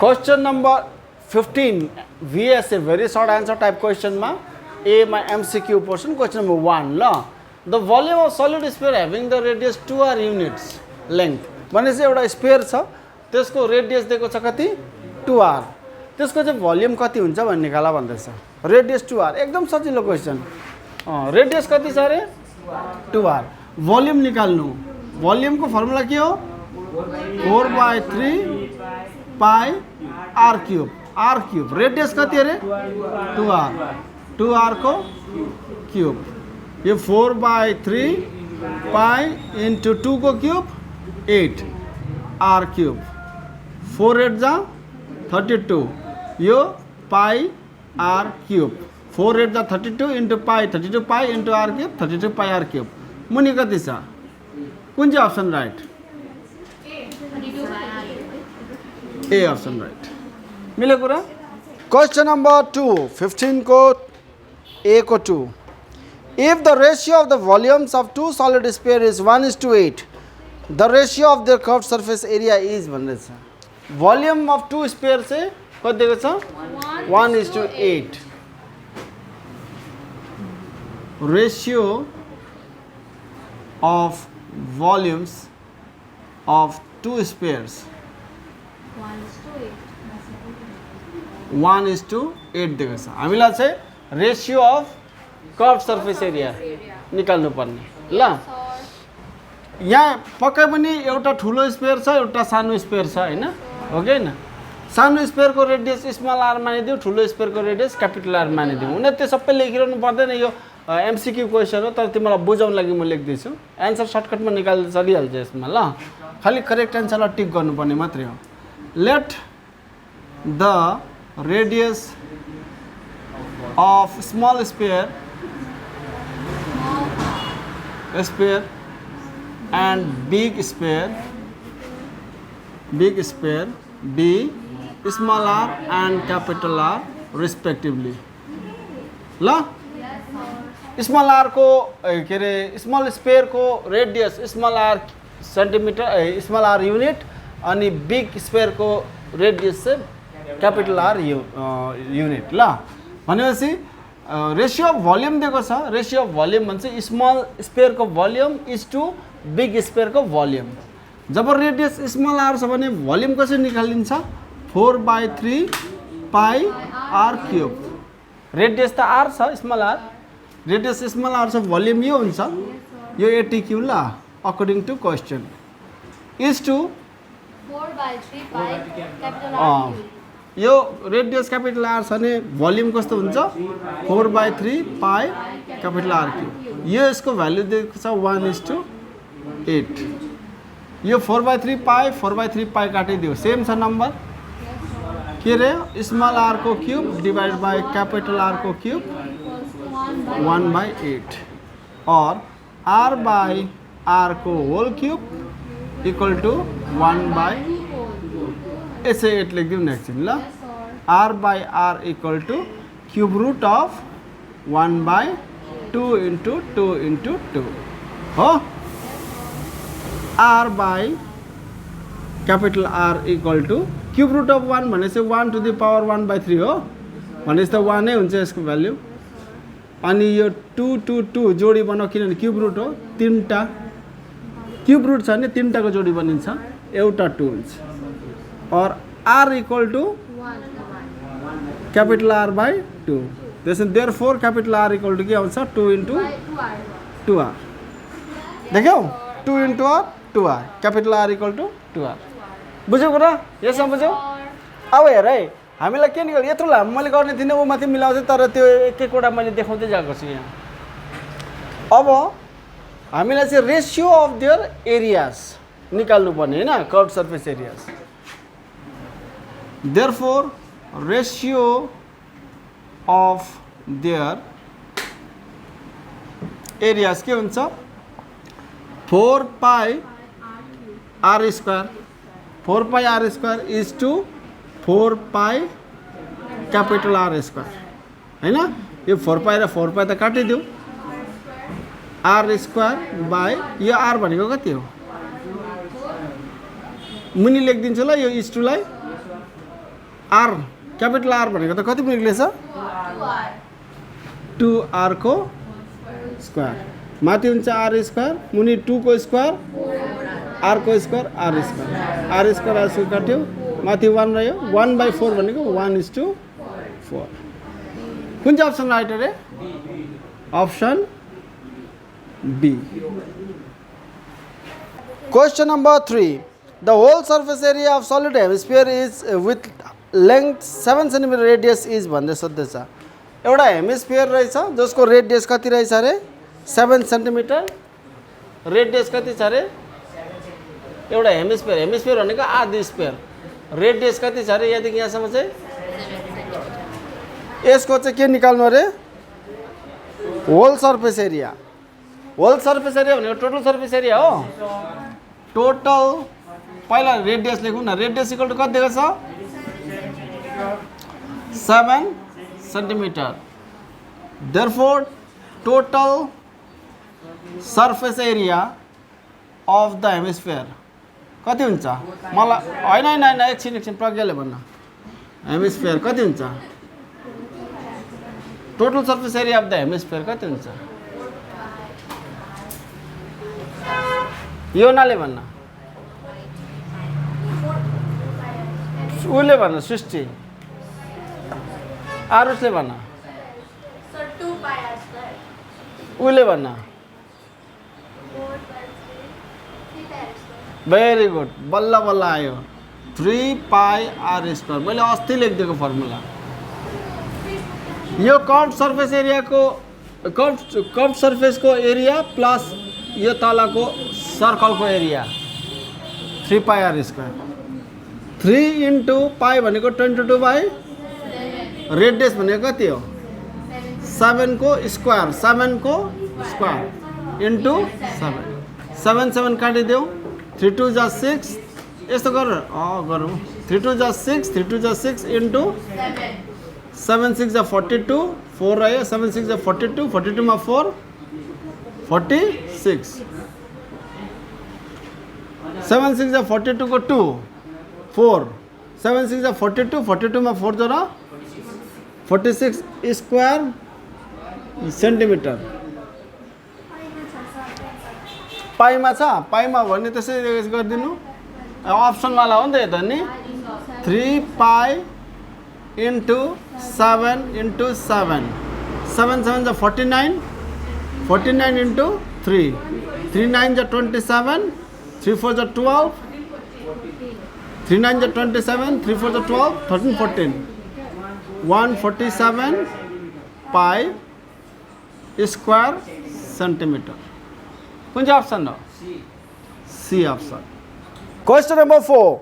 Question number 15 VSA very short answer type question ma A my MCQ portion question number 1 ल the volume of solid sphere having the radius 2r units length भनेपछि एउटा sphere छ त्यसको radius दिएको छ कति 2r त्यसको चाहिँ भोल्युम कति हुन्छ भन्ने निकाला भन्दैछ रेडियस 2r एकदम सजिलो क्वेशन रेडियस कति छ रे 2r भोल्युम निकाल्नु भोल्युमको फर्मुला के हो 4/3 पाई r क्यूब रेडियस कति अरे 2r को क्यूब ये 4/3 पाई इंटू 2 को क्यूब 8 r क्यूब 4 8 जा 32 यो पाई r क्यूब 4 8 जा 32 into pi 32 pi into r cube 32 पाई r क्यूब मुनि कति छ कुन चाहिँ option right A option right. मिले कुरा क्वेश्चन नंबर 2 15 को A को 2 if the ratio of the volumes of two solid sphere is 1:8 the ratio of their curved surface area is भन्दैछ वॉल्यूम of two sphere से कति दिएको छ 1:8 ratio of volumes of two spheres 1:8 दिएको छ हामीलाई चाहिँ ratio of curve surface area निकाल्नु पर्ने ल यहाँ पक्कै पनि एउटा ठुलो स्फियर छ एउटा सानो स्फियर छ हैन हो कि हैन सानो स्फियरको रेडियस स्मल आर मानिदिउ ठुलो स्फियरको रेडियस क्यापिटल आर मानिदिउ उनी त्यो सबै लेखिरहनु पर्दैन यो एमसीक्यू क्वेशन हो तर तिमीलाई बुझाउन लागि म लेख्दै छु आन्सर सर्टकटमा निकाल्दै चलिहाल्छ यसमा ल खाली करेक्ट आन्सरलाई टिक गर्नुपर्ने मात्रै हो let the radius of small sphere and big sphere be small r and capital R respectively ल स्मल आर को के रे स्मल स्फियर को radius small R centimetre small R unit अनि बिग स्फियर को रेडियस चाहिँ क्यापिटल आर युनिट ल भनेपछि रेशियो अफ भोल्युम दिएको छ रेशियो अफ भोल्युम भन्छ स्मल स्फियर को volume is to big sphere को भोल्युम जब रेडियस स्मल आर छ भने भोल्युम कसरी निकालिन्छ 4/3 पाई r क्यूब रेडियस त r छ small R radius small R छ भोल्युम यो हुन्छ यो ATQ ल according to question is to 4/3 pi capital R यो रेडियस क्यापिटल आर छ भने भोल्युम कस्तो हुन्छ 4/3 पाई क्यापिटल आर क्यूब यो यसको भ्यालु दिएको छ 1:8 यो 4/3 पाई काटिदियो सेम छ नम्बर के रे स्मल आर को cube divide by capital R को क्यूब 1/8 और r बाय r को होल क्यूब इक्वल टू 1/8 ऐसे 8 लिख दियो नेक्स्ट ल r by r equal to cube root of 1/2 into 2 into 2 हो r by capital R equal to cube root of 1 भने चाहिँ 1 टू द पावर 1/3 हो भने चाहिँ 1 नै हुन्छ यसको भ्यालु अनि यो 2 2 2 जोडी बनाऊ किनभने क्यूब रूट हो तीनटा क्यूब रूट छ भने तीनटाको जोडी बनिन्छ एउटा 2 हुन्छ और r equal to capital R by 2 therefore capital R equal to के आउँछ 2 इंटू 2r देख्यौ 2 into r 2r capital R equal to 2r बुझ्यौ कुरा यसमा बुझ्यौ अब हेर है हामीलाई के निकाल्नु यत्रो लामो मैले गर्ने थिएन उ माथि मिलाउँथे तर त्यो एक एकवटा मैले देखाउँदै गएको छु यहाँ अब हामीलाई चाहिँ रेशियो अफ देयर एरियाज निकाल्नु पर्ने हैन curve surface areas therefore ratio of their areas के हुन्छ 4 pi r square 4 pi r square is to 4 pi capital R square हैन यो 4 पाई र 4 पाई त काटिदियो r स्क्वायर बाय यो r भनेको कति हो मुनि लेखिदिन्छु ल यो इज टु लाई आर क्यापिटल आर भनेको त कति निक्लेछ 2r को स्क्वायर माथि हुन्छ r स्क्वायर मुनि 2 को स्क्वायर r को स्क्वायर r स्क्वायर काट्यो माथि 1 रह्यो 1/4 भनेको 1:4 कुन चाहिँ अप्सन राइट अरे option B question number 3 the whole surface area of solid hemisphere is with length 7 centimetre radius is भन्दै सोध्दैछ एउटा हेमिस्फियर रहेछ जसको रेडियस कति रहेछ अरे 7 सेन्टिमिटर रेडियस कति छ अरे एउटा हेमिस्फियर भनेको आधी स्फियर रेडियस कति छ अरे यहाँदेखि यहाँसम्म चाहिँ यसको चाहिँ के निकाल्नु अरे होल सर्फेस एरिया भनेको टोटल सर्फेस एरिया हो टोटल पहिला रेडियस लेखौँ न रेडियस इक्वल टु कति दिएको छ 7 centimetre therefore total surface area of the hemisphere कति हुन्छ मलाई होइन एकछिन प्रज्ञाले भन्न हेमिस्फियर कति हुन्छ total surface area of the hemisphere कति हुन्छ योनाले भन्न उसले भन्न सृष्टि आरुषले भन्न उसले भन्न भेरी गुड बल्ल बल्ल आयो 3πr² मैले अस्ति लेखिदिएको फर्मुला यो कर्भ सर्फेस एरियाको कर्भ सर्फेसको एरिया प्लस यो तलको सर्कलको एरिया 3πr². 3 into पाई भनेको 22 रेडियस भनेको कति हो 7 को स्क्वायर इन्टु 7 7 काटिदेऊ 3 2 जा 6 यस्तो गरौँ 3 2 जा 6 3 2 जा 6 इन्टु 7 6 जा 42 4 रह्यो 7 6 जा 42 42 मा 4 46 7 6 जा 42 को 2 4 7 6 जा 42 42 मा 4 जोडा 46 स्क्वायर सेन्टिमिटर पाइमा छ पाइमा भन्ने त्यसै गरिदिनु अप्सन वाला हो नि त यो त नि 3π into 7 into 7 7 7 जा 49 49 into 3 3 9 जा 27 3 4 जा 12 3 9 जा 27 3 4 जा 12 13 14 147 पाई स्क्वायर सेन्टिमिटर कुन चाहिँ अप्सन हो C option question number 4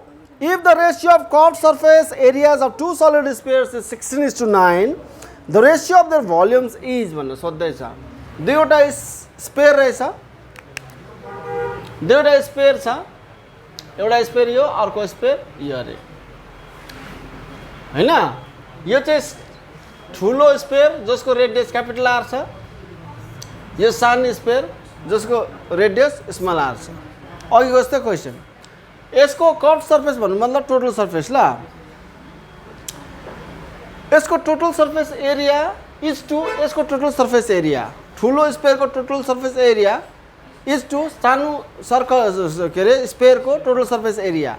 if the ratio of curved surface areas of two solid spheres is 16:9 the ratio of their volumes is भन्ने सोध्दैछ दुईवटा स्पेयर रहेछ दुईवटा स्पेयर छ एउटा स्पेयर यो अर्को स्पेयर यो अरे हैन यो चाहिँ ठुलो स्पेयर जसको रेडियस क्यापिटल आर छ यो सानो स्पेयर जसको रेडियस स्मल आर छ अघि जस्तै क्वेशन यसको कर्भ सर्फेस भन्नु मतलब टोटल सर्फेस ल यसको total surface area is to यसको टोटल सर्फेस एरिया ठुलो स्पेयरको total surface area is to सानो सर्कल के अरे स्पेयरको टोटल सर्फेस एरिया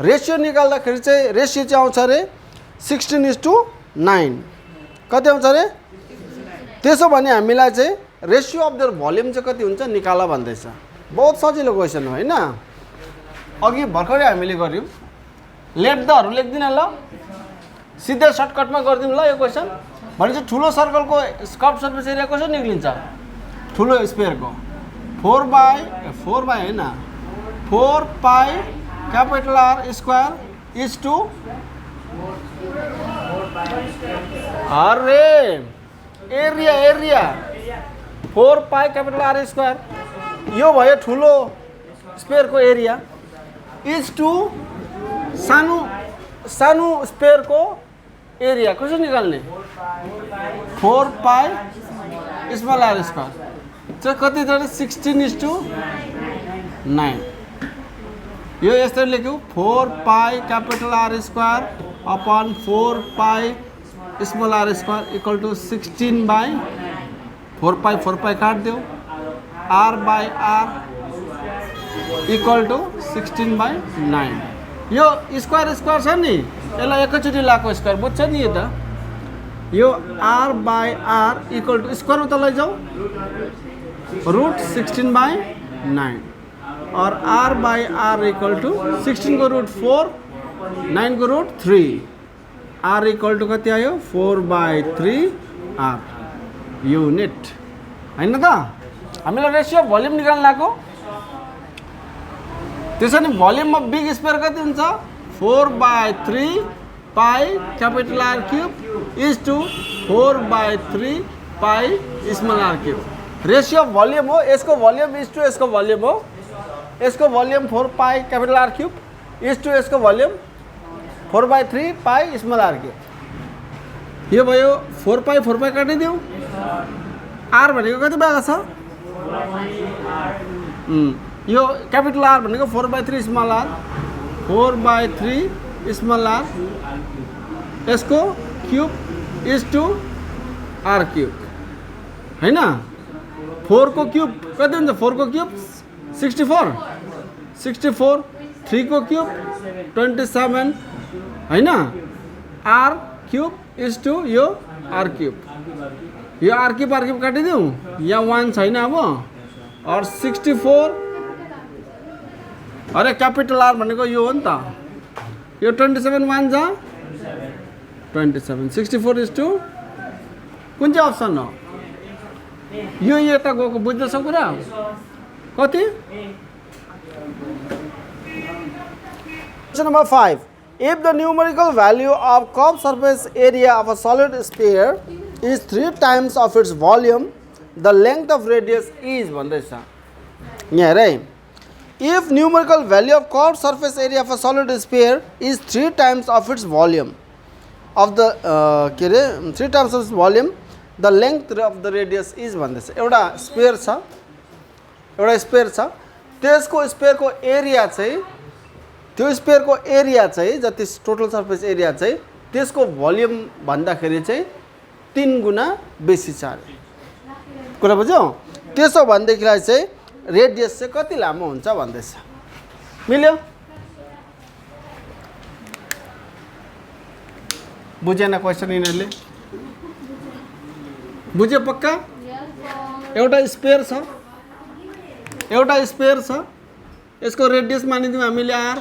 रेसियो निकाल्दाखेरि चाहिँ रेसियो चाहिँ आउँछ अरे 16:9 कति आउँछ अरे त्यसो भने हामीलाई चाहिँ रेसियो अफ देयर भोल्युम चाहिँ कति हुन्छ निकाल भन्दैछ बहुत सजिलो क्वेसन हो हैन अघि भर्खरै हामीले गर्यौं लेट दहरु लेख्दिन ल सिधै सर्टकटमा गर्दिम ल यो क्वेसन भनेपछि ठुलो सर्कलको कर्भ सर्फेस एरिया कसरी निक्लिन्छ ठुलो स्फियरको 4 बाइ हैन 4π capital R square is to अरे एरिया 4π क्यापिटल आर स्क्वायर यो भयो ठुलो स्फियरको एरिया इज टु सानो स्पेयरको एरिया कसरी निकाल्ने 4π स्मल आर स्क्वायर चाहिँ कति छ 16:9 यो यसरी लेख्यौ 4π capital R square upon 4 pi small r square equal to 16 by 4 pi काट दो r by r equal to 16 by 9 यो स्क्वायर छ नि यसलाई एकैचोटि लाको स्क्वायर बुझ्छ नि यो त यो r by r equal to square त लैजाऊ रूट 16 by 9 और r by r equal to 16 को रूट 4 9 को रूट 3 r equal to कति आयो 4 by 3 r युनिट हैन त हामीलाई रेशियो भोल्युम निकाल्न लागो त्यसैले भोल्युम अफ बिग स्फियर कति हुन्छ 4 by 3 pi capital R cube is to 4 by 3 pi small r cube ratio volume हो यसको भोल्युम इज टु यसको भोल्युम हो यसको volume 4 pi capital R cube is to यसको volume 4 by 3 pi small r cube यो भयो 4 pi काटिदेऊ r भनेको कति भएको छ यो क्यापिटल R भनेको 4 by 3 small r 4 by 3 small r यसको cube is to r cube हैन 4 को क्यूब कति हुन्छ 4 को क्यूब 64 3 को क्यूब 27 हैन r क्यूब इज टु यो r क्यूब यो r क्यूब काटिदिउँ यहाँ 1 छैन अब और 64 अरे क्यापिटल R भनेको यो हो नि त यो 27 1 जा 27 64 इज टु कुन चाहिँ अप्सन हो यो यता गएको बुझ्दैछ कुरा कति question number 5 if the numerical value of curved surface area of a solid sphere is 3 times of its volume the length of radius is भन्दैछ यहाँ हेर if numerical value of curved surface area of a solid sphere is 3 times of its volume of the 3 times of its volume the length of the radius is भन्दैछ एउटा sphere छ त्यसको स्फियरको area चाहिँ त्यो स्फियरको area चाहिँ जति total surface area चाहिँ त्यसको भोल्युम भन्दाखेरि चाहिँ 3 गुना बेसी छ कुरा बुझ्यौ त्यसो भन्देखिलाई चाहिँ रेडियस चाहिँ कति लामो हुन्छ भन्दैछ मिल्यो बुझेन क्वेशन यिनीहरुले बुझ्यो पक्का एउटा स्फियर छ यसको रेडियस मानिदिउँ हामीले r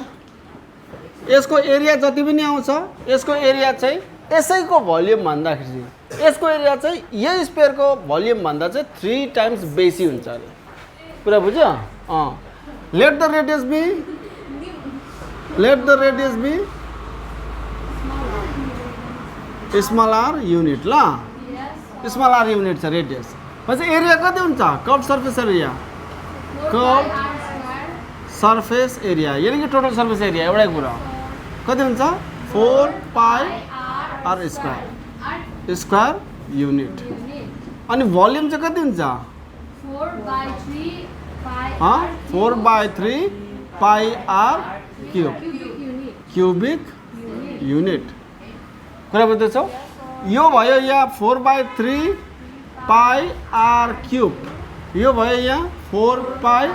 यसको एरिया जति पनि आउँछ यसको एरिया चाहिँ यसैको भोल्युम भन्दाखेरि यसको एरिया चाहिँ यही स्फियरको भोल्युम भन्दा चाहिँ 3 टाइम्स बेसी हुन्छ अरे पुरा बुझ्यो let the radius be small r unit ल स्मल r युनिट छ रेडियस पछि एरिया कति हुन्छ कर्भ सर्फेस एरिया यानी कि टोटल सर्फेस एरिया एउटै कुरा कति हुन्छ 4 pi r स्क्वायर युनिट अनि भोल्युम चाहिँ कति हुन्छ 4 by 3 pi r cubic unit कुरा बुझ्दैछौ यो भयो यहाँ 4 by 3 pi r क्यूब यो भयो यहाँ 4 pi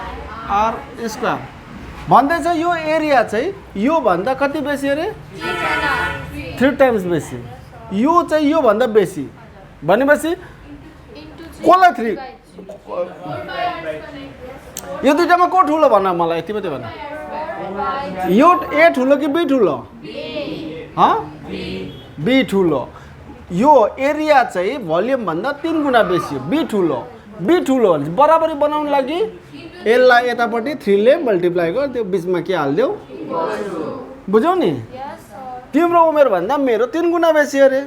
r स्क्वायर भन्दैछ यो एरिया चाहिँ यो भन्दा कति बेसी अरे 3 टाइम्स बेसी यो चाहिँ यो भन्दा बेसी भनेपछि कोलाई 3 यो दुईटामा को ठुलो भन मलाई यति मात्रै भन यो ए ठुलो कि बी ठुलो बी ठुलो यो एरिया चाहिँ भोल्युम भन्दा 3 गुना बेसी बी ठुलो भने बराबरी बनाउन लागि यसलाई यतापट्टि 3 ले मल्टिप्लाई गर त्यो बीचमा के हाल्दियौ बुझ्यौ नि तिम्रो उमेर भन्दा मेरो 3 गुना बेसी अरे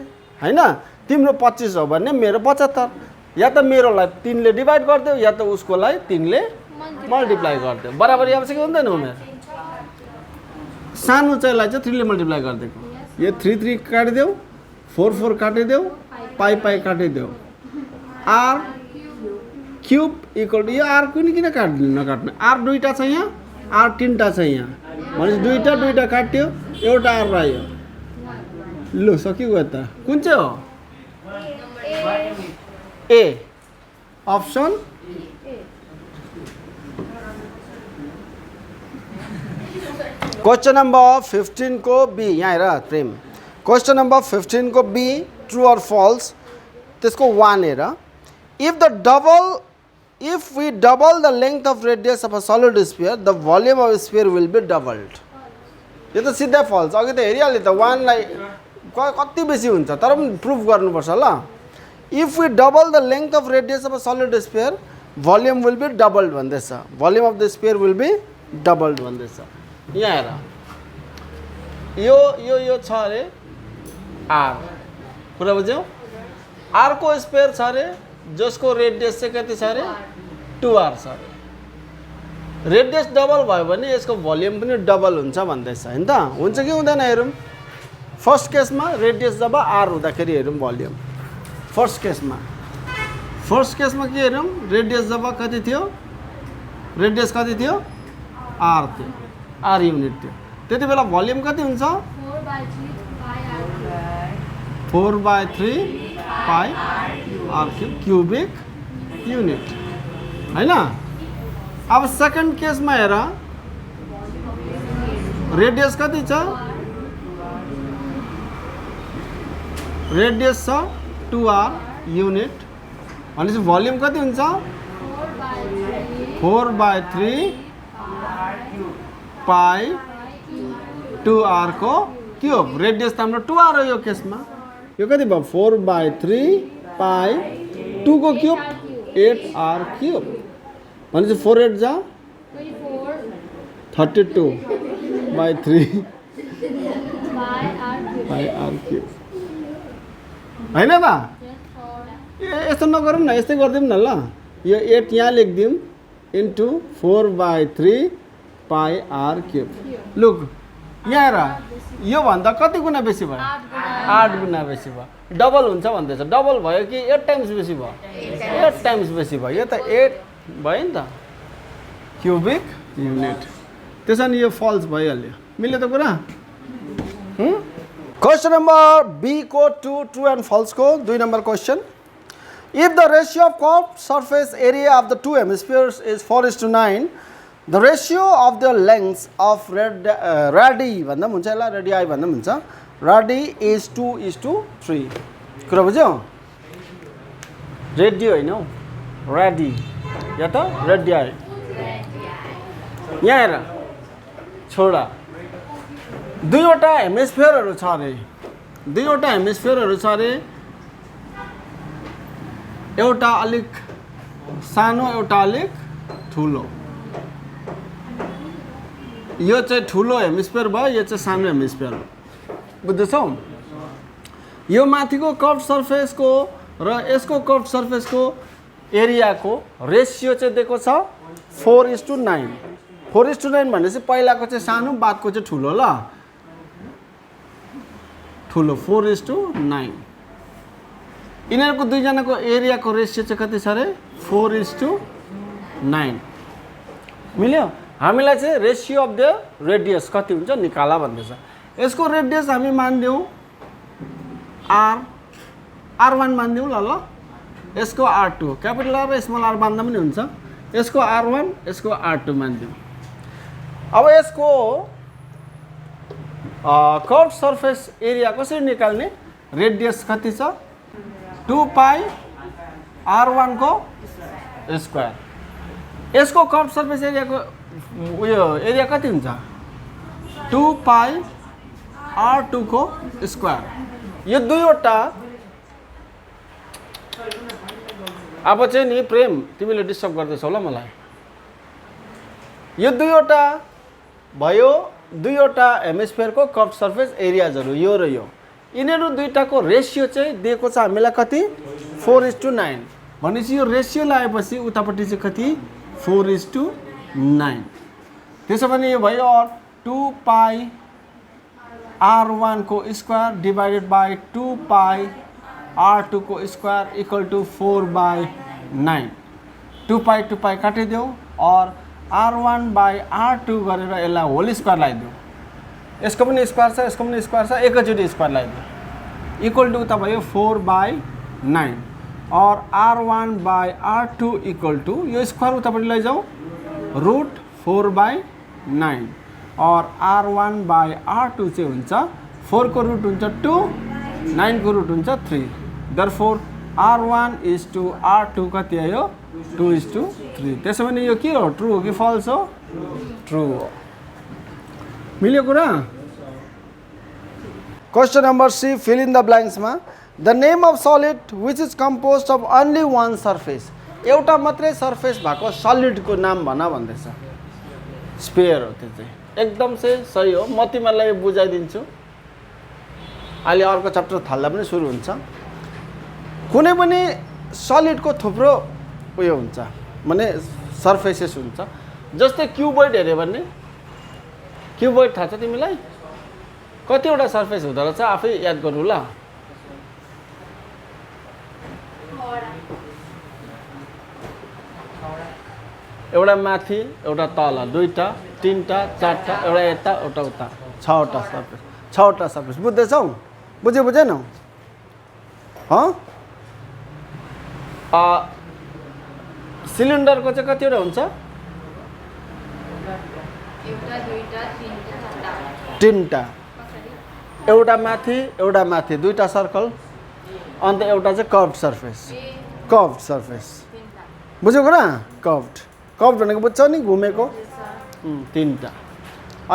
हैन तिम्रो 25 हो भने मेरो 75 या त मेरोलाई 3 ले डिवाइड गर्दियौ या त उसकोलाई 3 ले मल्टिप्लाई गर्दियौ बराबरी आउँछ कि हुँदैन उमेर सानो चाहिँलाई चाहिँ 3 ले मल्टिप्लाई गर्दिएको यो 3 3 काटिदेऊ 4 4 काटिदेऊ पाई काटिदेऊ r क्यूब इक्वल टु यो r कुन किन नकाट्ने r दुईटा छ यहाँ r तीनटा छ यहाँ भनेपछि दुईटा काट्यो एउटा r रह्यो लु सकिगयो त कुन चाहिँ हो ए अप्सन क्वेश्चन नंबर 15 को बी यहाँ हेर प्रेम क्वेश्चन नंबर 15 को बी ट्रू और फल्स त्यसको 1 हेर if we double the length of radius of a solid sphere the volume of a sphere will be doubled यो त सिधै फल्स अघि त हेरिहाल्यो त 1 लाई कति बेसी हुन्छ तर पनि प्रुफ गर्नुपर्छ ल if we double the length of radius of a solid sphere volume will be doubled भन्दैछ volume of the sphere will be doubled भन्दैछ यहाँ हेर यो छ अरे r कुरा बुझ्यौ r को स्पेयर छ अरे जसको रेडियस चाहिँ कति छ अरे 2r छ अरे रेडियस डबल भयो भने यसको भोल्युम पनि डबल हुन्छ भन्दैछ हैन त हुन्छ कि हुँदैन हेरौँ फर्स्ट केसमा रेडियस जब r हुँदाखेरि हेरौँ भोल्युम फर्स्ट केसमा के हेरौँ रेडियस जब कति थियो रेडियस कति थियो r थियो r युनिट थियो त्यति बेला भोल्युम कति हुन्छ 4/3 पाई r क्यूबिक युनिट हैन अब सेकेन्ड केसमा हेर रेडियस कति छ रेडियस छ 2r युनिट भनेपछि भोल्युम कति हुन्छ 4/3 पाई 2r को क्यूब रेडियस त हाम्रो 2r हो यो केसमा यो कति भयो 4/3 पाई 2 को क्यूब 8r क्यूब भनेपछि 4 8 जा 32/3 पाई r क्यूब हैन त यस्तो नगरौँ न यस्तै गरिदिउँ न ल यो 8 यहाँ लेखिदिउँ into 4/3 pi r cube look यहाँ हेर यो भन्दा कति गुणा बेसी भयो 8 गुणा बेसी भयो डबल हुन्छ भन्दैछ डबल भयो कि 8 टाइम्स बेसी भयो 8 टाइम्स बेसी भयो यो त 8 भयो नि त क्यूबिक युनिट त्यसैले यो फल्स भइहाल्यो मिल्यो त कुरा क्वेश्चन नंबर बी को 2 ट्रू एंड फल्स को 2 number question if the ratio of curved surface area of the two hemispheres is 4:9 the ratio of the lengths of radii भन्दा हुन्छ होला radii भन्दा हुन्छ radii is 2:3 कुरा बुझ्यौ रेडियो हैन हौ radii या त radii यहाँ हेर छोडा दुईवटा हेमिस्फियरहरु छ अरे दुईवटा हेमिस्फियरहरु छ अरे एउटा अलिक सानो एउटा अलिक ठुलो यो चाहिँ ठुलो हेमिस्फियर भयो यो चाहिँ सानो हेमिस्फियर हो बुझ्दैछौ यो माथिको कर्भ सर्फेसको र यसको कर्भ सर्फेसको एरियाको रेशियो चाहिँ दिएको छ 4:9 4:9 भनेपछि पहिलाको चाहिँ सानो बादको चाहिँ ठुलो ल ठुलो 4:9 यिनीहरुको दुईजनाको एरियाको रेशियो चाहिँ कति छ रे 4:9 मिल्यो हामीलाई चाहिँ रेशियो अफ द रेडियस कति हुन्छ निकाला भन्दैछ यसको रेडियस हामी मान्दियौ r1 मान्दियौ ल यसको r2 क्यापिटल R र स्मल r मान्दा पनि हुन्छ यसको r1 यसको r2 मान्दियौ अब यसको कर्भ सर्फेस एरिया कसरी निकाल्ने रेडियस कति छ 2 पाई r1 को स्क्वायर यसको कर्भ सर्फेस एरियाको उयो एरिया कति हुन्छ 2 पाई r2 को स्क्वायर यो दुईवटा अब चाहिँ नि प्रेम तिमीले डिस्टर्ब गर्दैछौ ल मलाई यो दुईवटा भयो दुईवटा हेमिस्फियरको कर्भ सर्फेस एरियाजहरु यो र यो यिनीहरु दुईटाको रेशियो चाहिँ दिएको छ हामीलाई कति 4:9 भनेपछि यो रेशियो लाएपछि उतापट्टि चाहिँ कति 4:9 त्यसो भने यो भयो 2 पाई r1 को square divided by 2 pie r2 को स्क्वायर इक्वल टू 4/9 2 पाई काटिदेऊ और r1 बाई r2 गरेर यसलाई होल स्क्वायर लगाइदेऊ यसको पनि स्क्वायर छ यसको पनि स्क्वायर छ एकैचोटी स्क्वायर लगाइदेऊ इक्वल टू उता भयो 4/9 और R1/R2 इक्वल टू यो स्क्वायर उतापट्टि लैजाऊ √4/9 और R1/R2 चाहिँ हुन्छ 4 को रुट हुन्छ 2 9 को रुट हुन्छ 3 देयरफोर R1:R2 कति आयो 2:3 त्यसो भने यो के हो ट्रू हो कि फल्स हो ट्रू हो मिल्यो कुरा question number C fill in the blanks में the name of solid which is composed of only one surface एउटा मात्रै सरफेस भएको सलिड को नाम भन भन्दैछ स्फियर हो त्यो चाहिँ एकदम से सही हो म तिमीलाई बुझाइदिन्छु अहिले अर्को च्याप्टर थाल्दा पनि सुरु हुन्छ कुनै पनि सलिड को थुप्रो उयो हुन्छ माने सरफेसेस हुन्छ जस्तै क्युबोइड हेर्यो भने क्युबोइड थाहा छ तिमीलाई कतिवटा सरफेस हुँदो रहेछ आफै याद गर्नु ल एउटा माथि एउटा तल दुईटा तीनटा चारटा एउटा यता एउटा उता छवटा सरफेस बुझ्दैछौ बुझेन सिलिन्डरको चाहिँ कतिवटा हुन्छ तीनटा एउटा माथि दुईटा सर्कल अन्त एउटा चाहिँ कर्भड सर्फेस बुझ्यौ कुरा कर्भड भनेको बुझ्छ नि घुमेको तीनटा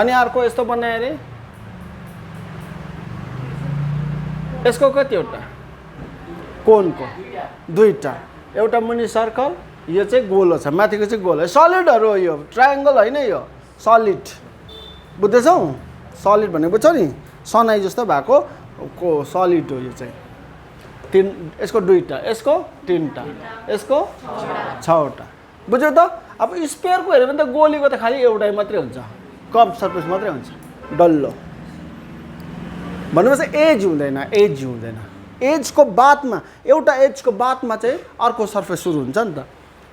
अनि अर्को यस्तो बनाए रे यसको कतिवटा कोनको दुईटा एउटा मुनि सर्कल यो चाहिँ गोलो छ माथिको चाहिँ गोलो सलिडहरु हो यो ट्रायंगल हैन यो सलिड बुझ्दैछौ सलिड भनेको बुझ्छौ नि सनाई जस्तो भएको को सलिड हो यो चाहिँ तीन यसको दुईटा यसको तीनटा यसको छवटा बुझ्यौ त अब स्फियर को हेर्यो भने त गोलीको त खाली एउटै मात्रै हुन्छ कर्भ सर्फेस मात्रै हुन्छ डल्लो भन्नुमा एज हुँदैन एज को बादमा एउटा एज को बादमा चाहिँ अर्को सर्फेस सुरु हुन्छ नि त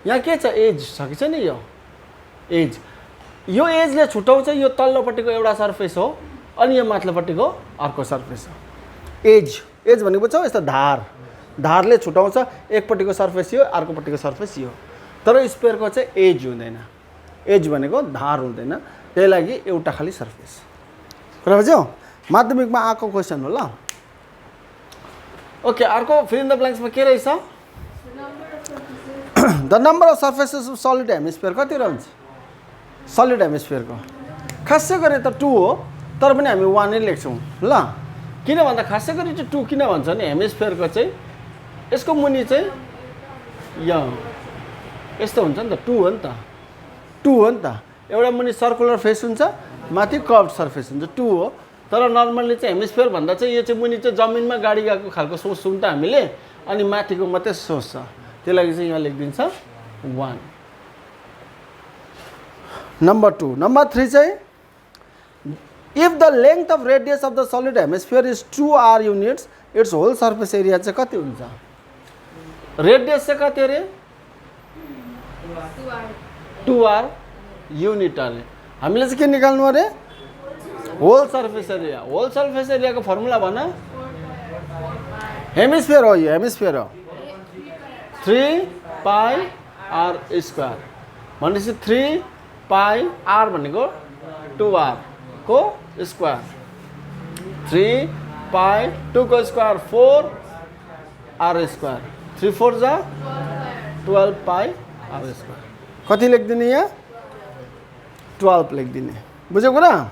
यहाँ के छ एज छ कि छैन यो एजले छुटाउँछ यो तल्लोपट्टिको एउटा सर्फेस हो अनि यो माथिल्लोपट्टिको अर्को सर्फेस हो एज भनेको बुझ्छौ यस्तो धारले छुटाउँछ एकपट्टिको सर्फेस यो अर्कोपट्टिको सर्फेस यो तर स्फियरको चाहिँ एज हुँदैन एज भनेको धार हुँदैन त्यही लागि एउटा खाली सर्फेस कुरा बुझ्यौ माध्यमिकमा आएको क्वेशन हो ल ओके अर्को फिल इन द ब्लैंक्स में के रहेछ the number of surfaces of solid hemisphere कति रहन्छ सलिड हेमिस्फियर को खासै गरी त 2 हो तर पनि हामी 1 नै लेख्छौं ल किन भन्दा खासै गरी चाहिँ 2 किन भन्छ नि हेमिस्फियर को चाहिँ यसको मुनि चाहिँ यो यस्तो हुन्छ नि त 2 हो नि त एउटा मुनि सर्कुलर फेस हुन्छ माथि कर्भड सर्फेस हुन्छ 2 हो तर नर्मली चाहिँ हेमिस्फियर भन्दा चाहिँ यो चाहिँ मुनि चाहिँ जमिनमा गाडी गएको खालको सोच्छौं त हामीले अनि माथिको मात्रै सोच्छ त्यही लागि चाहिँ यहाँ लेखिदिन्छ 1 नंबर 2 नंबर 3 चाहिँ if the length of radius of the solid hemisphere is 2r units it's whole surface area चाहिँ कति हुन्छ रेडियस चाहिँ कति रे 2r युनिट अरे हामीले चाहिँ के निकाल्नु अरे होल सर्फेस एरिया को फर्मुला भन हेमिस्फियर हो यो हेमिस्फियर हो 3πr² भनेपछि 3πr भनेको 2r को स्क्वायर 3π2 को स्क्वायर 4r², 3 4 जा 12πr²। कति लेखिदिने यहाँ 12 लेखिदिने, बुझ्यो कुरा?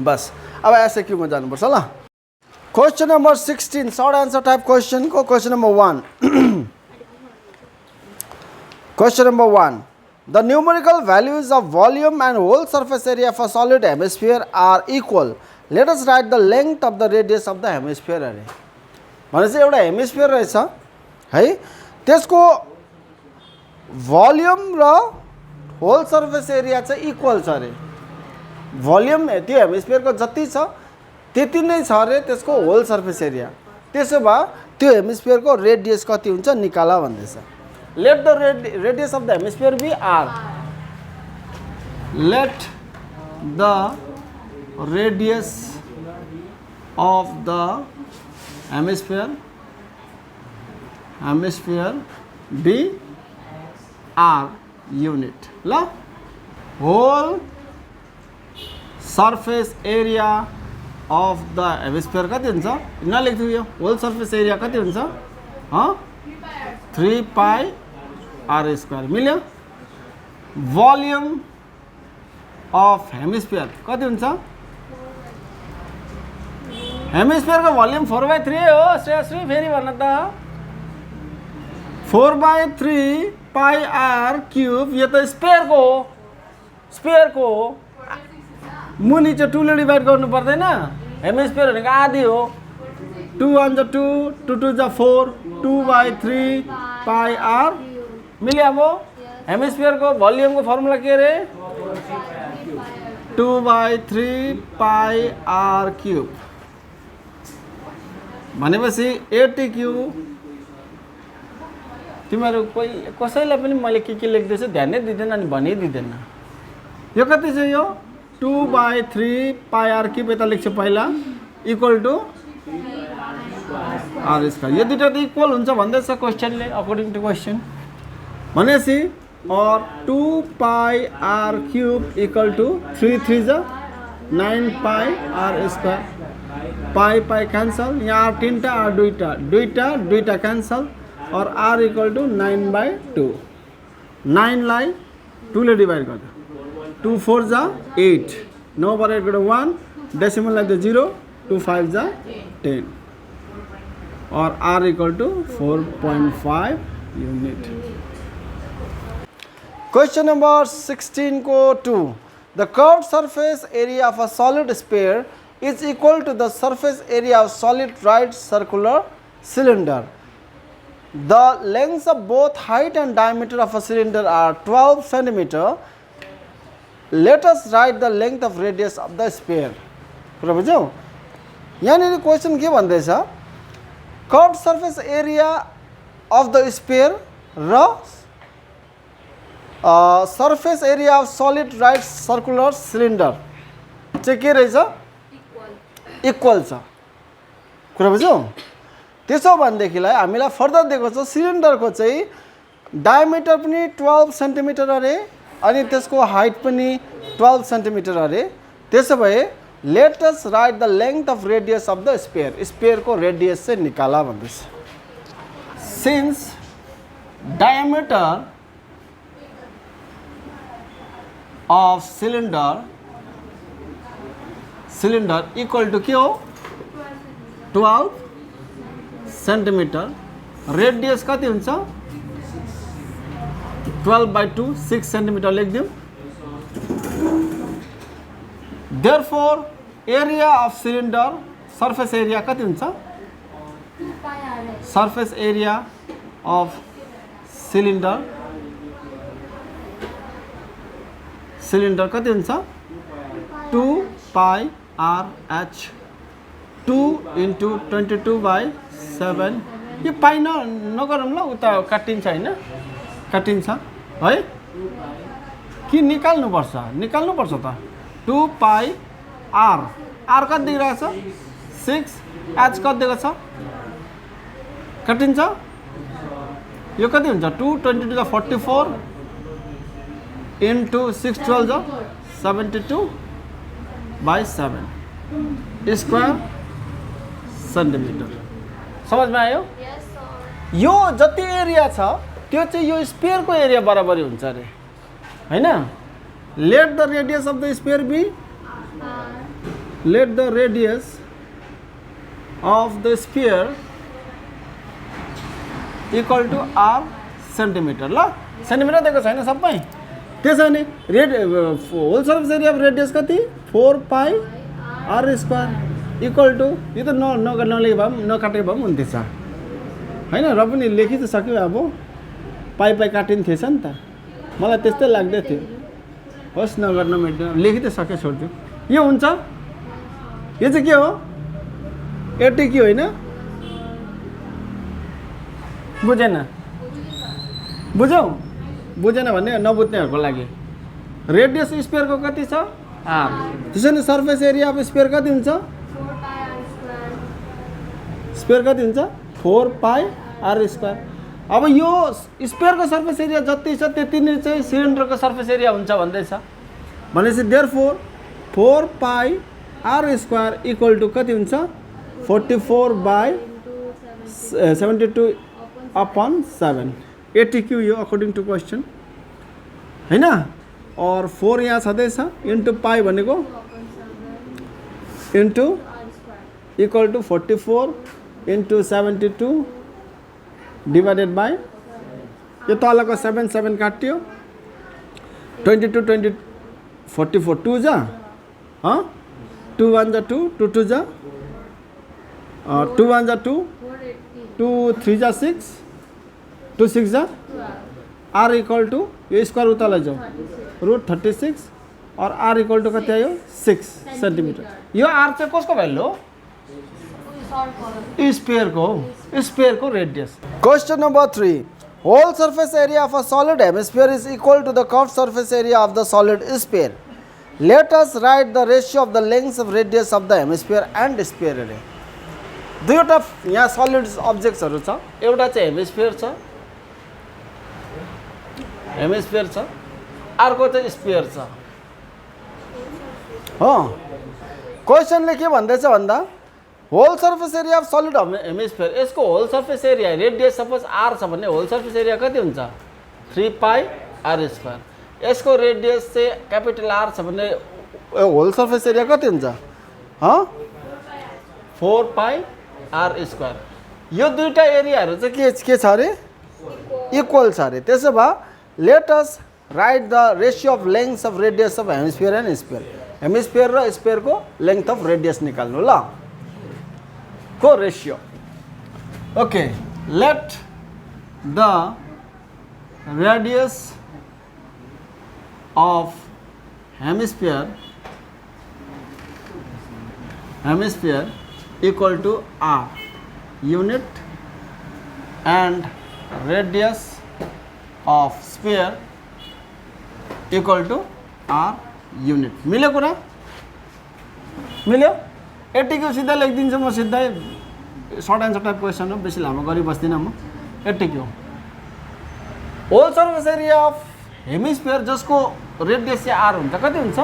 बस अब एसक्यू में जानुपर्छ ल। Question number 16 short answer type question को question number 1। Question number 1, the numerical values of volume and whole surface area for solid hemisphere are equal. Let us write the length of the radius of the hemisphere अरे भनेपछि एउटा hemisphere रहेछ है, त्यसको volume र whole surface area चाहिँ equal छ अरे। भोल्युम त्यो हेमिस्फियरको जति छ त्यति नै छ अरे त्यसको होल सर्फेस एरिया। त्यसो भए त्यो हेमिस्फियरको रेडियस कति हुन्छ निकाला भन्दैछ। Let the radius of the hemisphere be r. Let the radius of the hemisphere B R unit ल whole surface area of the hemisphere कति हुन्छ नलेख्छु यो होल सर्फेस एरिया कति हुन्छ 3 पाई आर स्क्वायर मिल्यो भोल्युम अफ हेमिस्फियर कति हुन्छ हेमिस्फियरको volume 4/3 हो श्रेयश्री फेरि भन्न त 4/3 पाई आर क्यूब यो त स्पेयरको हो मुनि चाहिँ 2 ले डिभाइड गर्नु पर्दैन हेमिस्फियर भनेको आधी हो 2 1 जा 2 2 2 जा 4 2/3 पाई आर मिल्यो अब हेमिस्फियरको भोल्युमको फर्मुला के रे 2/3 पाई आर क्यूब भनेपछि 80 क्यूब तिमीहरू कोही कसैलाई पनि मैले के लेख्दैछु ध्यान नै दिँदैन अनि भनिदिँदैन यो कति छ यो 2/3 पाई आर क्यूब यता लेख्छु पहिला इक्वल टु आर स्क्वायर यो दुईटा त इक्वल हुन्छ भन्दैछ क्वेसनले अकर्डिङ टु क्वेसन भनेपछि और 2 पाई आर क्यूब इक्वल टू 3 3 जा 9 pi R square pi cancel यहाँ तीनटा आर दुईटा कैंसल और आर इक्वल टू 9/2 9 लाई 2 ले डिवाइड कर 2 4 जा 8 9 पर 8 गयो 1 डेसिमल लाई 0 2 5 जा 10 और R equal to 4.5 unit Question number 16 को 2. The curved surface area of a solid sphere is equal to the surface area of solid right circular cylinder. The lengths of both height and diameter of a cylinder are 12 cm. Let us write the length of radius of the sphere. कुरा बुझ्यौ यहाँ question के भन्दैछ curved surface area of the sphere र surface area of solid right circular cylinder चाहिँ के रहेछ equal छ कुरा बुझ्यौ त्यसो भनेदेखिलाई हामीलाई फर्दर दिएको छ सिलिन्डरको चाहिँ डायमिटर पनि 12 सेन्टिमिटर अरे अनि त्यसको हाइट पनि 12 सेन्टिमिटर अरे त्यसो भए let us write the length of radius of the स्फियरको रेडियस चाहिँ निकाला भन्दैछ since diameter of cylinder equal to के हो 12 सेन्टिमिटर रेडियस कति हुन्छ 12/2 6 centimetre लेखिदिउँ therefore area of cylinder surface area कति हुन्छ surface area of सिलिन्डर कति हुन्छ 2 पाई आर एच 2 into 22/7 यो पाई नगरौँ ल उता काटिन्छ हैन काटिन्छ है कि निकाल्नुपर्छ त 2 पाई आर कति दिइरहेको छ 6 एच कति दिएको छ काटिन्छ यो कति हुन्छ 2 22 जा 44 into 6 12 72/7 स्क्वायर सेन्टिमिटर समझमा आयो यो जति एरिया छ त्यो चाहिँ यो स्फियरको एरिया बराबरी हुन्छ रे हैन let the radius of the sphere be let the radius of the sphere equal to R centimetre ल सेन्टिमिटर दिएको छैन सबै त्यसो भने whole surface area of radius कति 4 pi R square equal to यो त नलेखे भए पनि नकाटेको भए पनि हुन्थेछ हैन र पनि लेखि त सक्यो अब पाई काटिन्थेछ नि त मलाई त्यस्तै लाग्दै थियो होस् नगर्न मेट्यो लेखि त सक्यो छोड्दियो यो हुन्छ यो चाहिँ के हो 80 के होइन बुझेन भने नबुझ्नेहरूको लागि रेडियस स्फियरको कति छ आर त्यसैले सर्फेस एरिया अफ स्फियर कति हुन्छ स्पेयर कति हुन्छ 4 पाई आर स्क्वायर। अब यो स्पेयरको सर्फेस एरिया जति छ त्यति नै चाहिँ सिलिन्डरको सर्फेस एरिया हुन्छ भन्दैछ भनेपछि therefore 4 pi R square equal to कति हुन्छ 44/72/7 ATQ यो अकर्डिङ टु क्वेसन हैन। और 4 यहाँ छँदैछ इन्टु पाई भनेको into equal to 44 into 72 divided by यो तलको 7 7 काट्यो 22 20 44 2 जा 2 1 जा 2 2 2 जा 2 1 जा 2 2 3 जा 6 2 6 जा आर इक्वल टु यो स्क्वायर उता लैजाऊ √36 और आर इक्वल टु कति आयो 6 सेन्टिमिटर। यो आर चाहिँ कसको भ्यालु हो स्पेयर को radius. Question number 3. Whole surface area of a solid hemisphere is equal to the curved surface area of the solid sphere. Let us write the ratio of the lengths of radius of the hemisphere and sphere area. दुईवटा यहाँ solid objectsहरु छ, एउटा चाहिँ hemisphere छ, अर्को चाहिँ sphere छ। हो क्वेशनले के भन्दैछ भन्दा whole surface area of solid hemisphere यसको whole surface area radius suppose R छ भने होल सर्फेस एरिया कति हुन्छ 3 पाई आर स्क्वायर। यसको रेडियस चाहिँ क्यापिटल आर छ भने होल सर्फेस एरिया कति हुन्छ 4 पाई आर स्क्वायर। यो दुईटा एरियाहरु चाहिँ के छ अरे इक्वल छ अरे। त्यसो भए let us write the ratio of lengths of radius of hemisphere and sphere. Hemisphere र स्फियर को लेंथ अफ रेडियस निकाल्नु ल को ratio. Okay, let the radius of hemisphere equal to r unit and radius of sphere equal to r unit. मिल्यो कुरा मिल्यो एटीक्यू सीधा लेखिदिन्छु म सिधै सर्ट एन्सर टाइप क्वेसन हो बेसी लामो गरी बस्दिन म। ATQ whole surface area of hemisphere जसको रेडियस चाहिँ आर हुन्छ कति हुन्छ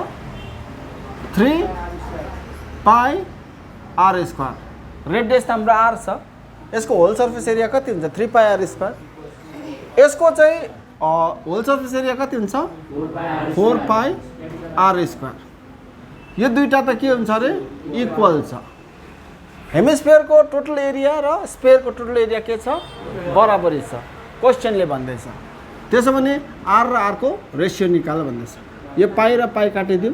3 पाई आर स्क्वायर। रेडियस त हाम्रो आर छ यसको होल सर्फेस एरिया कति हुन्छ 3 पाई आर स्क्वायर। यसको चाहिँ होल सर्फेस एरिया कति हुन्छ 4 पाई आर स्क्वायर। यो दुईटा त के हुन्छ रे इक्वल छ। हेमिस्फियर को टोटल एरिया र स्फियर को टोटल एरिया के छ बराबरी छ क्वेशनले भन्दैछ। त्यसो भने आर र आर को रेशियो निकाल भन्दैछ। यो पाई र पाई काटिदिउ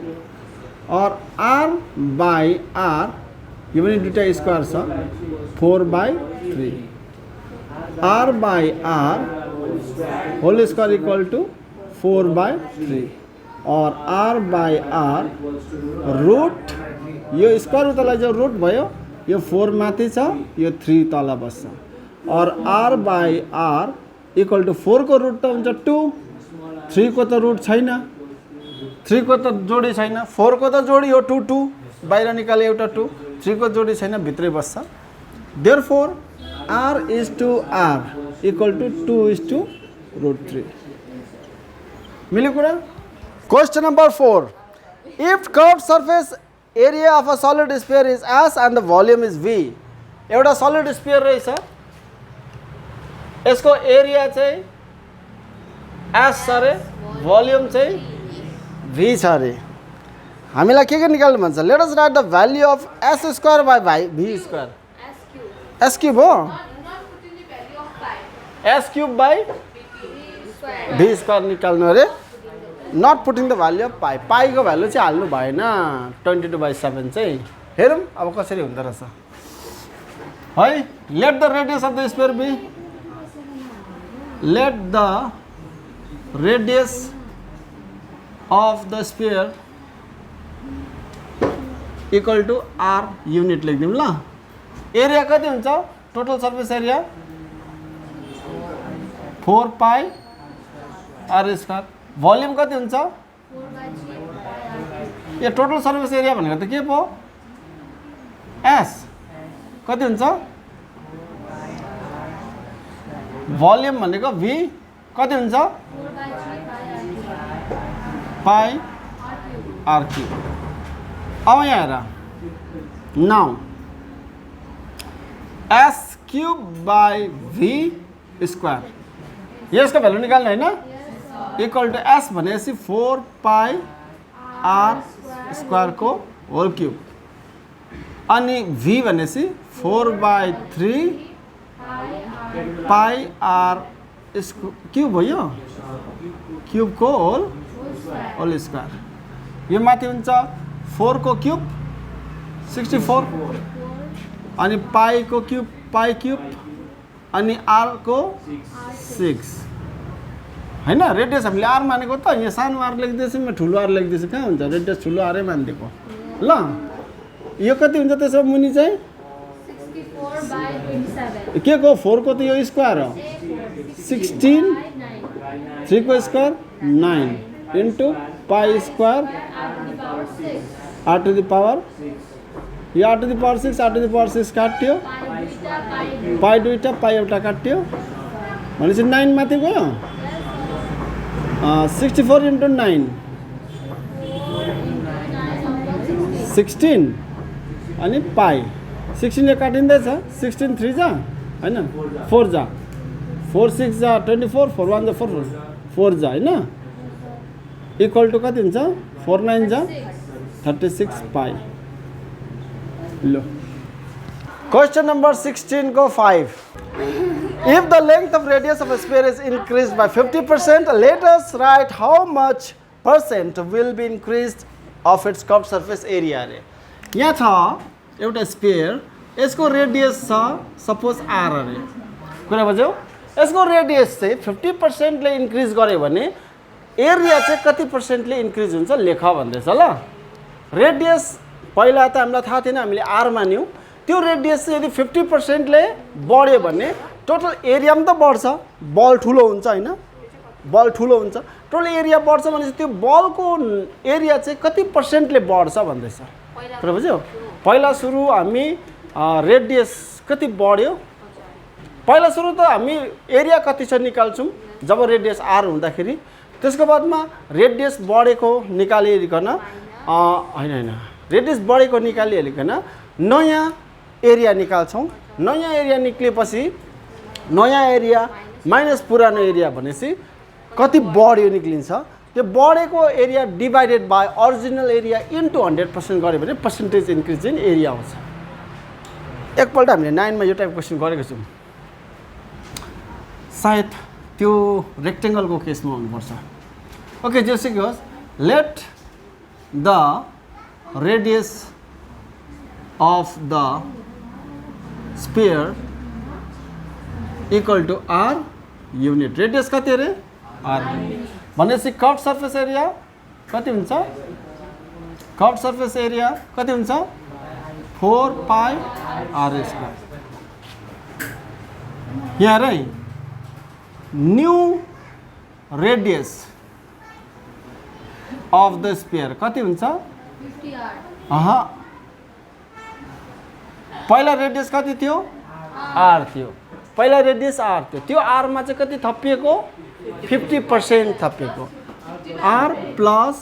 और आर बाई आर यो पनि दुईटा स्क्वायर छ 4/3 R by R whole square equal to 4/3 और आर बाई आर रूट यो स्क्वायर उता लैजाऊ रूट भयो यो 4 माथि छ यो 3 तल बस्छ और R by R equal to 4 को रूट त हुन्छ 2 3 को त रूट छैन 3 को त जोडी छैन 4 को त जोडी हो 2 2 बाहिर निकाले एउटा 2 3 को जोडी छैन भित्रै बस्छ। Therefore r is to r equal to 2 is to √3 मिल्यो कुरा। Question number 4. If curved surface area of a solid sphere is S and the volume is V. एउटा solid sphere रहेछ यसको एरिया चाहिँ S छ रे भोल्युम चाहिँ V छ रे। हामीलाई के निकाल्नु भन्छ let us write the value of S square by V square S cube हो S cube by V square निकाल्नु अरे। Not putting the value of pi pi को भ्यालु चाहिँ हाल्नु भएन 22/7 चाहिँ हेरौँ अब कसरी हुँदो रहेछ है। Let the radius of the sphere be let the radius of the sphere equal to R unit लेखिदिउँ ल। एरिया कति हुन्छ total surface area 4 pi R square. Volume कति हुन्छ 4/3 यो टोटल सर्फेस एरिया भनेको त के पो एस कति हुन्छ भोल्युम भनेको v कति हुन्छ 4 by 3 पाई आर क्यूब। अब यहाँ हेर now S cube by V square यसको भ्यालु निकाल्ने होइन इक्वल टु एस भनेपछि 4 पाई आर स्क्वायर को होल क्यूब अनि भी भनेपछि 4 बाई 3 पाई आर क्यूब हो यो क्यूब को होल स्क्वायर यो माथि हुन्छ 4 को क्यूब 64 अनि पाई को क्यूब पाई क्यूब अनि आर को 6 हैन। रेडियस हामीले आर मानेको त यहाँ सानो आर लेख्दैछु म ठुलो आर लेख्दैछु कहाँ हुन्छ रेडियस ठुलो आरै मानिदिएको ल। यो कति हुन्छ त्यसो मुनि चाहिँ 64 by 27 के को 4 को त यो स्क्वायर हो 16 3 को square 9 into pi square r to the power यो r to the power 6 r to the power 6 काट्यो पाई दुईटा पाई एउटा काट्यो भनेपछि 9 माथि गयो 64 इन्टु 9 16 अनि पाई 16 ले काटिँदैछ 16 3 जा हैन 4 जा 4 6 जा 24 4 1 जा 4 जा हैन इक्वल टु कति हुन्छ 4 9 जा 36 पाई। लो क्वेश्चन नंबर 16 को 5 if the length of radius of a sphere is increased by 50% let us write how much percent will be increased of its curved surface area रे। यहाँ छ एउटा स्फियर यसको रेडियस छ सपोज r रे कुरा बुझ्यौ यसको रेडियस चाहिँ 50% ले इन्क्रिज गर्यो भने एरिया चाहिँ कति पर्सेन्टले इन्क्रिज हुन्छ लेख भन्दैछ ल। रेडियस पहिला त हामीलाई थाहा थिएन हामीले आर मान्यौँ त्यो रेडियस चाहिँ यदि 50% ले बढ्यो भने टोटल एरिया पनि त बढ्छ बल ठुलो हुन्छ हैन बल ठुलो हुन्छ टोटल एरिया बढ्छ भनेपछि त्यो बलको एरिया चाहिँ कति पर्सेन्टले बढ्छ भन्दैछ कुरा बुझ्यौ। पहिला सुरु हामी रेडियस कति बढ्यो पहिला सुरु त हामी एरिया कति छ निकाल्छौँ जब रेडियस आर हुँदाखेरि त्यसको बादमा रेडियस बढेको निकालिकन हैन रेडियस बढेको निकालिहालिकन नयाँ एरिया निकाल्छौँ नयाँ एरिया निक्लेपछि नयाँ एरिया माइनस पुरानो एरिया भनेपछि कति बढ्यो निक्लिन्छ त्यो बढेको area divided by original area into 100% गऱ्यो भने पर्सेन्टेज इन्क्रिज इन एरिया आउँछ। एकपल्ट हामीले 9 मा यो टाइप क्वेसन गरेको छौँ सायद त्यो रेक्टेंगलको केसमा हुनुपर्छ। ओके जस्ट होस् late the radius of the sphere equal to r unit radius कति रे r भनेपछि कर्व सर्फेस एरिया कति हुन्छ कर्व सर्फेस एरिया कति हुन्छ 4 पाई r स्क्वायर। यहाँ रे new radius of the sphere कति हुन्छ 50r पहिला रेडियस कति थियो r थियो पहिला रेडियस r थियो त्यो r मा चाहिँ कति थपिएको 50% थपिएको r प्लस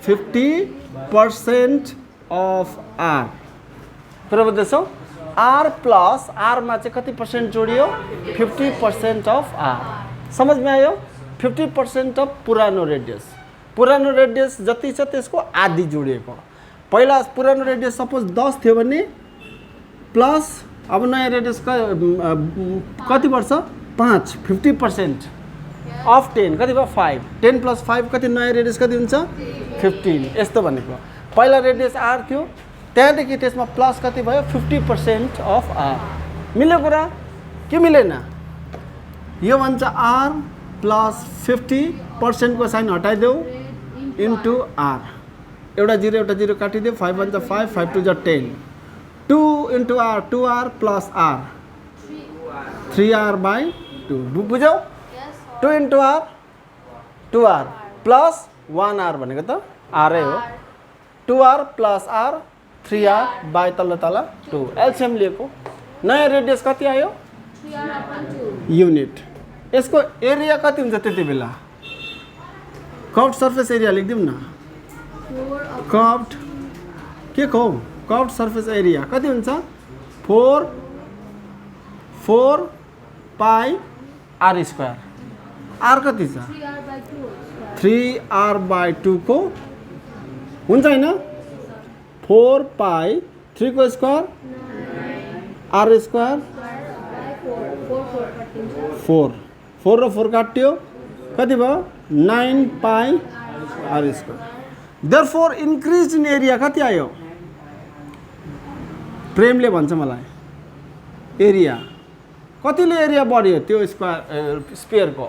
50% अफ r कुरा बुझ्दैछौ r प्लस r मा चाहिँ कति पर्सेन्ट जोडियो 50% अफ r समझमा आयो 50% अफ पुरानो रेडियस जति छ त्यसको आधी जोडिएको पहिला पुरानो रेडियस सपोज 10 थियो भने प्लस अब नयाँ रेडियस कति वर्ष 5 50% अफ 10 कति भयो 5 10 प्लस 5 कति नयाँ रेडियस कति हुन्छ 15 यस्तो भनेको पहिला रेडियस r थियो त्यहाँदेखि त्यसमा प्लस कति भयो 50% अफ r मिल्यो कुरा के मिलेन यो भन्छ r प्लस 50% को साइन हटाइदेऊ इन्टु r एउटा 0 काटिदियो 5 भन्छ 5 5 2 जा 10 2 into r 2r plus r 3r by 2 बुझ्यौ 2 into r 2r plus 1r भनेको त r हो 2r plus r 3r by तल 2 एलसीएम लिएको नयाँ रेडियस कति आयो 3r/2 युनिट यसको एरिया कति हुन्छ त्यति बेला? कर्व्ड सर्फेस एरिया लेखिदिउँ न। 4 upon कर्व्ड के को कर्व्ड सर्फेस एरिया कति हुन्छ? 4 पाई आर स्क्वायर। आर कति छ? 3r by 2 3r/2 square. को हुन्छ हैन? 4 पाई 3 को square R square Square by 4. 4 कटिन्छ. 4 4 र 4 काट्यो कति भयो? 9 pi R square. Therefore increase in area कति आयो? प्रेमले भन्छ मलाई एरिया कतिले एरिया बढ्यो त्यो स्क्वायर स्पेयरको?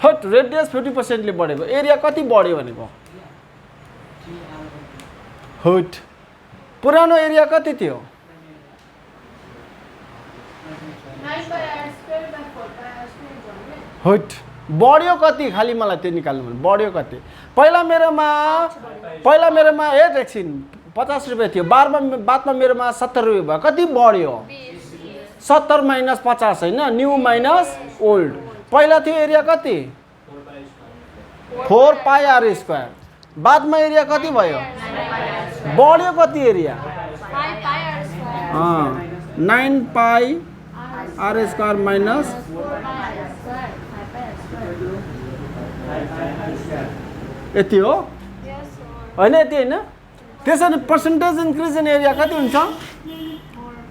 थर्ड रेडियस 50% ले बढेको एरिया कति बढ्यो भनेको? हुट पुरानो एरिया कति थियो? 9 by r square by 4 by r square भन्ने. हुट बढ्यो कति? खाली मलाई त्यो निकाल्नु मन। बढ्यो कति? पहिला मेरोमा एकछिन 50 रुपैयाँ थियो, बादमा मेरोमा 70 रुपैयाँ भयो। कति बढ्यो? 70 माइनस 50 हैन, न्यू माइनस ओल्ड। पहिला थियो एरिया कति? 4 पाई आर स्क्वायर। बादमा एरिया कति भयो? बढ्यो कति area? 5 by r square. 9 pi R square minus 4 by r square. 5 by r square. यति हो Yes sir. हैन? यति हैन? त्यसैले पर्सेन्टेज इन्क्रिज इन एरिया कति हुन्छ? 4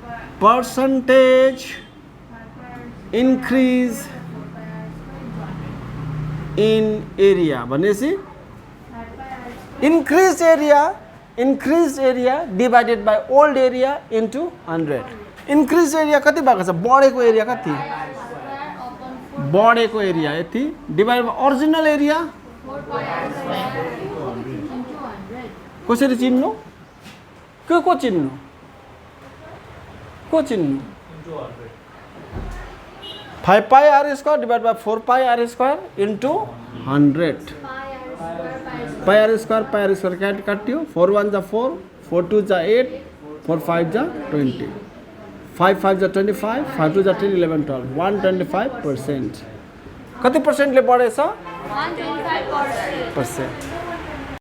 by percentage 5 by r increase 4 by r square. In area भनेपछि 5 by r square. Increase area divided by old area into 100। Increase area कति भएको छ? बढेको एरिया कति? r square upon 4 बढेको एरिया यति divide by original area 4 by r square into 100. कसरी चिन्नु? को चिन्नु? को चिन्नु? 5 pi R square divide by 4 pi R square into 100। Pi R square काट्यो 4 1 जा 4 4 2 जा 8 4 5 जा 20 5 5 जा 25 5 2 जा 10 11 12 125%। कति पर्सेन्टले बढेछ? 125%.